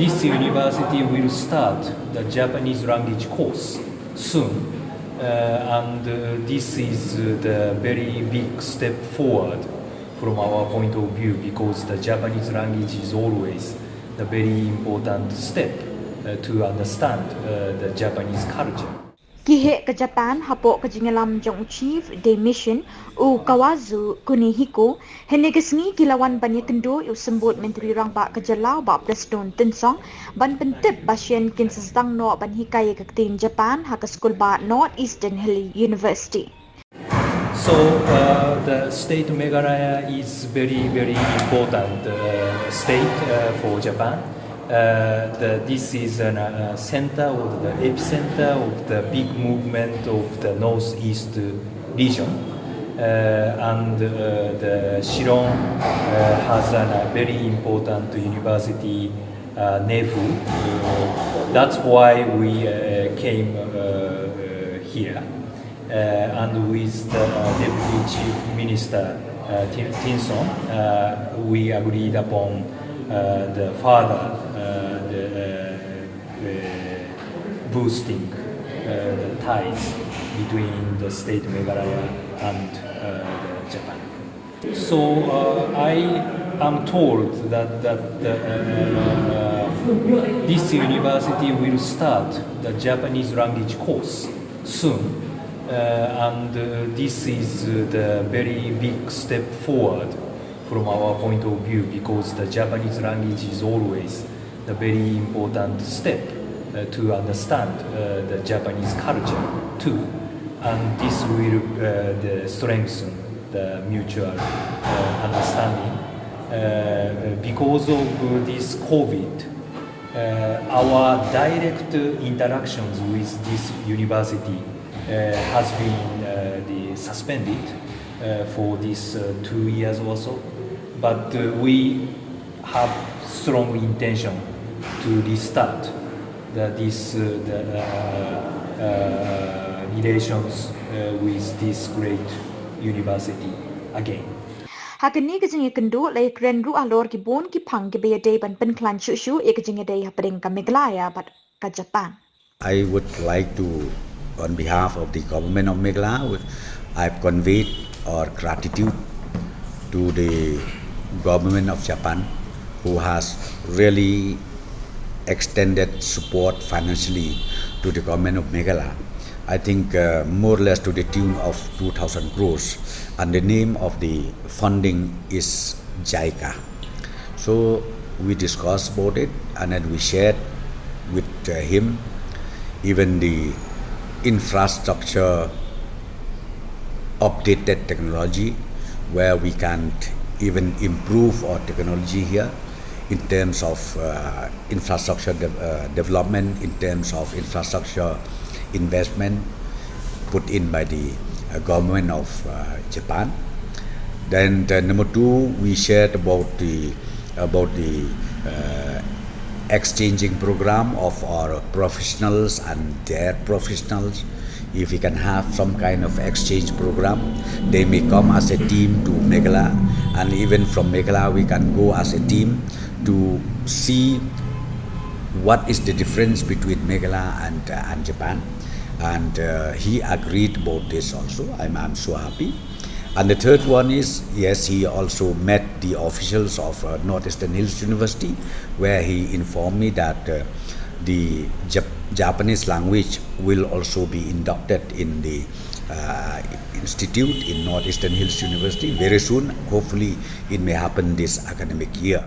this university will start the Japanese language course soon, and this is the very big step forward from our point of view, because the Japanese language is always the very important step to understand the Japanese culture. Kihe ke Japan hapo ke jingalam jong chief de mission u kawazu kunihiko henegesngi kilawan banyak kendo yu sembut menteri rangba ke jalau ba preston tensong ban pentip basien kin Sdang no ban Hikai ke Ktien Japan ha ke Skulbah Northeastern Hill University. So the state of Meghalaya is very important state for Japan. This is a center or the epicenter of the big movement of the northeast region, and the Shillong has a very important university, Nehu. That's why we came here, and with the Deputy Chief Minister Ktien, we agreed upon the further boosting the ties between the state of Meghalaya and Japan. So I am told that this university will start the Japanese language course soon, and this is the very big step forward from our point of view, because the Japanese language is always the very important step to understand the Japanese culture too, and this will strengthen the mutual understanding. Because of this COVID, our direct interactions with this university has been suspended for these 2 years or so, but we have strong intention to restart these relations with this great university again. Hakini ke jingi kendo lai kren ru alor ki bon ki phang ki be day ban pen klan shu shu ek jingi day hapring ka Meghalaya but ka Japan. I would like to, on behalf of the government of Meghalaya, I've conveyed our gratitude to the government of Japan, who has really extended support financially to the government of Meghalaya. I think more or less to the tune of 2,000 crores, and the name of the funding is JICA. So we discussed about it, and then we shared with him even the infrastructure updated technology, where we can even improve our technology here in terms of infrastructure development, in terms of infrastructure investment put in by the government of Japan. Then number two, we shared about the exchanging program of our professionals and their professionals. If we can have some kind of exchange program, they may come as a team to Meghalaya, and even from Meghalaya we can go as a team to see what is the difference between Meghalaya and Japan. And he agreed about this also. I'm so happy. And the third one is, yes, he also met the officials of Northeastern Hills University, where he informed me that the Japanese language will also be inducted in the institute in Northeastern Hills University very soon. Hopefully it may happen this academic year.